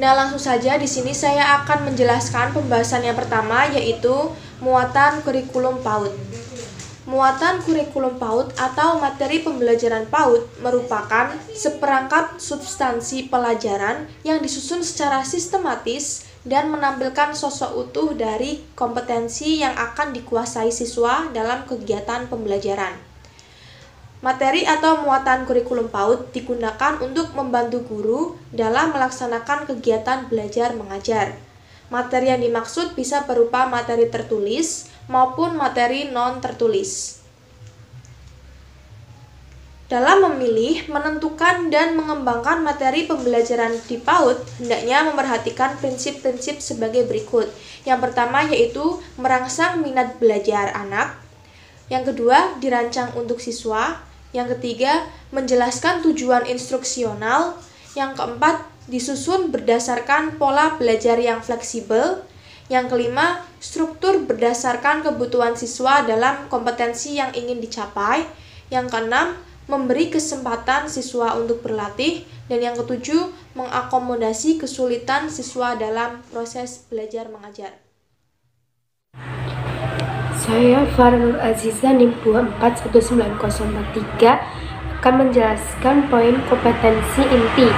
Nah, langsung saja di sini saya akan menjelaskan pembahasan yang pertama, yaitu muatan kurikulum PAUD. Muatan kurikulum PAUD atau materi pembelajaran PAUD merupakan seperangkat substansi pelajaran yang disusun secara sistematis dan menampilkan sosok utuh dari kompetensi yang akan dikuasai siswa dalam kegiatan pembelajaran. Materi atau muatan kurikulum PAUD digunakan untuk membantu guru dalam melaksanakan kegiatan belajar mengajar. Materi yang dimaksud bisa berupa materi tertulis maupun materi non-tertulis. Dalam memilih, menentukan, dan mengembangkan materi pembelajaran di PAUD, hendaknya memperhatikan prinsip-prinsip sebagai berikut. Yang pertama yaitu merangsang minat belajar anak. Yang kedua, dirancang untuk siswa. Yang ketiga, menjelaskan tujuan instruksional. Yang keempat, disusun berdasarkan pola belajar yang fleksibel. Yang kelima, struktur berdasarkan kebutuhan siswa dalam kompetensi yang ingin dicapai. Yang keenam, memberi kesempatan siswa untuk berlatih. Dan yang ketujuh, mengakomodasi kesulitan siswa dalam proses belajar mengajar. Saya Farah Nur Aziza NIM 2419043 akan menjelaskan poin kompetensi inti.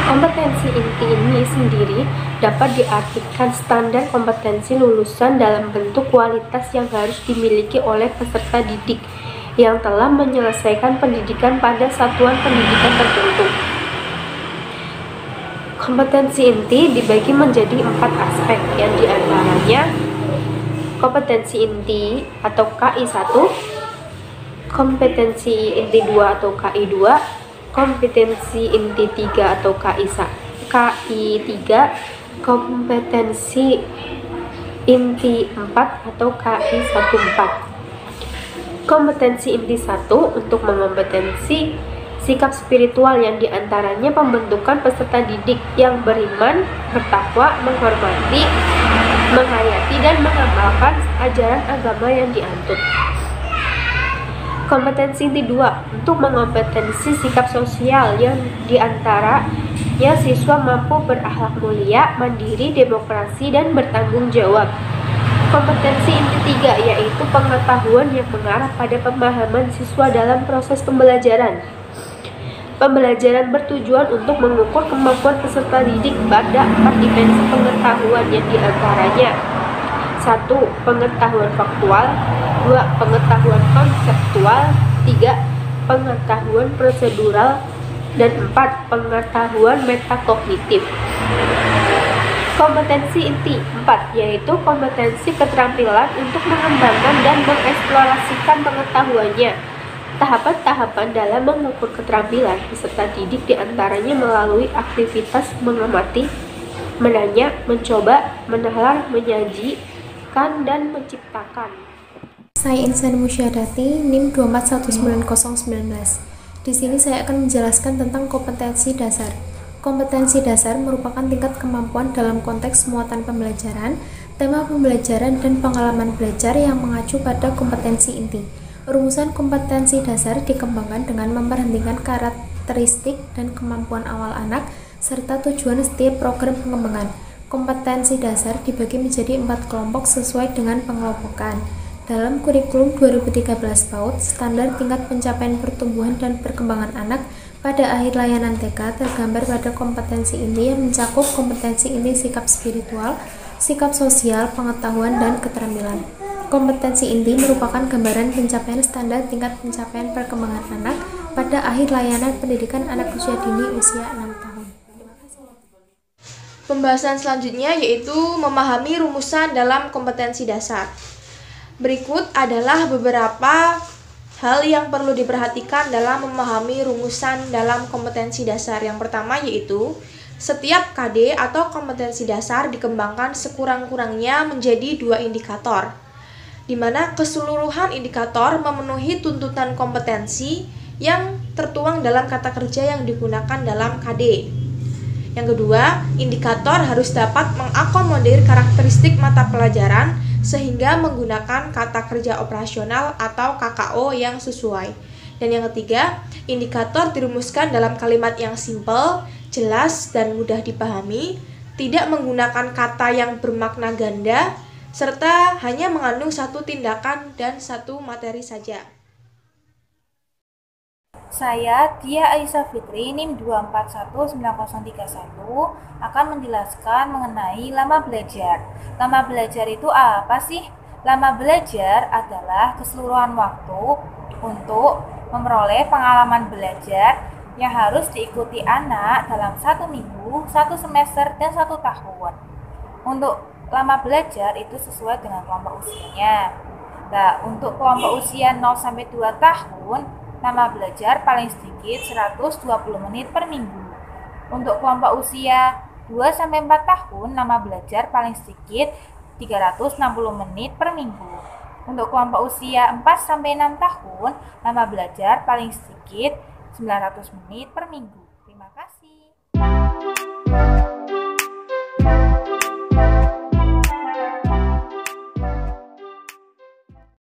Kompetensi inti ini sendiri dapat diartikan standar kompetensi lulusan dalam bentuk kualitas yang harus dimiliki oleh peserta didik yang telah menyelesaikan pendidikan pada satuan pendidikan tertentu. Kompetensi inti dibagi menjadi 4 aspek, yang diantaranya kompetensi inti atau KI1, kompetensi inti 2 atau KI2, kompetensi inti 3 atau KI3, kompetensi inti 4 atau KI14. Kompetensi inti 1 untuk menkompetensi sikap spiritual yang diantaranya pembentukan peserta didik yang beriman, bertakwa, menghormati, menghayati, dan mengamalkan ajaran agama yang dianut. Kompetensi inti 2 untuk menkompetensi sikap sosial yang diantaranya siswa mampu berakhlak mulia, mandiri, demokrasi, dan bertanggung jawab. Kompetensi inti 3 yaitu pengetahuan yang mengarah pada pemahaman siswa dalam proses pembelajaran. Pembelajaran bertujuan untuk mengukur kemampuan peserta didik pada 4 dimensi pengetahuan yang diantaranya 1. Pengetahuan faktual, 2. Pengetahuan konseptual, 3. Pengetahuan prosedural, dan 4. Pengetahuan metakognitif. Kompetensi inti 4 yaitu kompetensi keterampilan untuk mengembangkan dan mengeksplorasikan pengetahuannya. Tahapan-tahapan dalam mengukur keterampilan peserta didik diantaranya melalui aktivitas mengamati, menanya, mencoba, menalar, menyajikan, dan menciptakan. Saya Insan Musyadati, NIM 2419019. Di sini saya akan menjelaskan tentang kompetensi dasar. Kompetensi dasar merupakan tingkat kemampuan dalam konteks muatan pembelajaran, tema pembelajaran, dan pengalaman belajar yang mengacu pada kompetensi inti. Rumusan kompetensi dasar dikembangkan dengan memperhatikan karakteristik dan kemampuan awal anak, serta tujuan setiap program pengembangan. Kompetensi dasar dibagi menjadi 4 kelompok sesuai dengan pengelompokan. Dalam kurikulum 2013 PAUD, standar tingkat pencapaian pertumbuhan dan perkembangan anak pada akhir layanan TK tergambar pada kompetensi inti yang mencakup kompetensi inti sikap spiritual, sikap sosial, pengetahuan, dan keterampilan. Kompetensi inti merupakan gambaran pencapaian standar tingkat pencapaian perkembangan anak pada akhir layanan pendidikan anak usia dini usia 6 tahun. Pembahasan selanjutnya yaitu memahami rumusan dalam kompetensi dasar. Berikut adalah beberapa hal yang perlu diperhatikan dalam memahami rumusan dalam kompetensi dasar. Yang pertama yaitu setiap KD atau kompetensi dasar dikembangkan sekurang-kurangnya menjadi 2 indikator, di mana keseluruhan indikator memenuhi tuntutan kompetensi yang tertuang dalam kata kerja yang digunakan dalam KD. Yang kedua, indikator harus dapat mengakomodir karakteristik mata pelajaran sehingga menggunakan kata kerja operasional atau KKO yang sesuai. Dan yang ketiga, indikator dirumuskan dalam kalimat yang simpel, jelas dan mudah dipahami, tidak menggunakan kata yang bermakna ganda, serta hanya mengandung satu tindakan dan satu materi saja. Saya, Tia Aisyah Fitri, NIM 2419031, akan menjelaskan mengenai lama belajar. Lama belajar itu apa sih? Lama belajar adalah keseluruhan waktu untuk memperoleh pengalaman belajar yang harus diikuti anak dalam 1 minggu, 1 semester, dan 1 tahun. Untuk lama belajar itu sesuai dengan kelompok usianya. Nah, untuk kelompok usia 0-2 tahun, lama belajar paling sedikit 120 menit per minggu. Untuk kelompok usia 2-4 tahun, lama belajar paling sedikit 360 menit per minggu. Untuk kelompok usia 4-6 tahun, lama belajar paling sedikit 900 menit per minggu. Terima kasih.